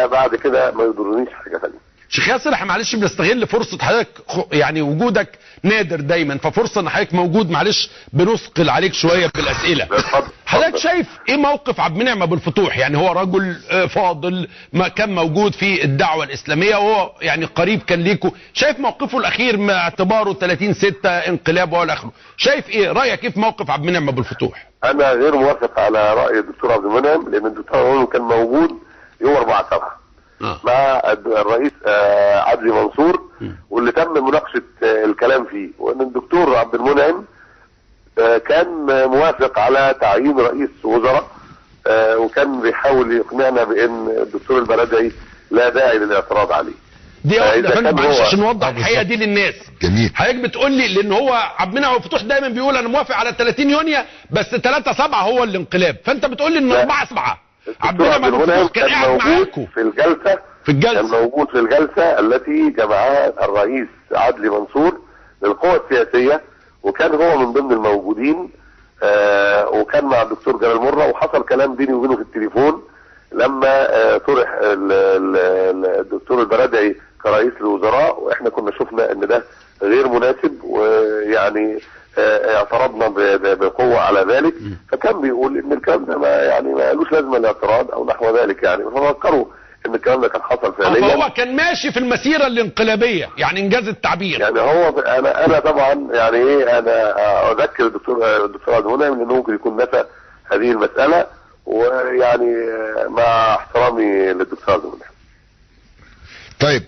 انا بعد كده ما يضرنيش حاجه ثانيه. شيخ ياسر احنا معلش بنستغل فرصه حضرتك، يعني وجودك نادر دايما، ففرصه ان حضرتك موجود معلش بنثقل عليك شويه بالاسئله. حضرتك شايف ايه موقف عبد المنعم ابو الفتوح؟ يعني هو رجل فاضل، ما كان موجود في الدعوه الاسلاميه وهو يعني قريب كان ليكوا، شايف موقفه الاخير مع اعتباره 30/6 انقلاب والى اخره، شايف ايه رايك ايه في موقف عبد المنعم ابو الفتوح؟ انا غير موافق على راي الدكتور عبد المنعم، لان الدكتور عبد المنعم كان موجود يوم 4/7 مع الرئيس عدلي منصور، واللي تم مناقشه الكلام فيه، وان الدكتور عبد المنعم كان موافق على تعيين رئيس وزراء، وكان بيحاول يقنعنا بان الدكتور البرادعي لا داعي للاعتراض عليه. دي واحده يا فندم معلش عشان نوضح الحقيقه دي للناس. جميل. حضرتك بتقول لي لان هو عبد المنعم ابو الفتوح دايما بيقول انا موافق على 30 يونيو بس 3/7 هو الانقلاب، فانت بتقول لي ان 4/7 عبد المنعم ابو الفتوح كان قاعد معاكم في الجلسه. كان موجود في الجلسه التي جمعها الرئيس عدلي منصور للقوى السياسيه، وكان هو من ضمن الموجودين، وكان مع الدكتور جلال مرة، وحصل كلام بيني وبينه في التليفون لما طرح الدكتور البرادعي كرئيس الوزراء، واحنا كنا شفنا ان ده غير مناسب، ويعني اعترضنا بقوه على ذلك. فكان بيقول ان الكلام ده ما لوش لازمه الاعتراض او نحو ذلك، يعني ففكروا ان الكلام ده كان حصل فعليا. فهو كان ماشي في المسيره الانقلابيه، يعني انجاز التعبير. يعني هو انا طبعا يعني ايه، انا اذكر الدكتور عبد المنعم انه ممكن يكون نسى هذه المساله، ويعني مع احترامي للدكتور عبد المنعم. طيب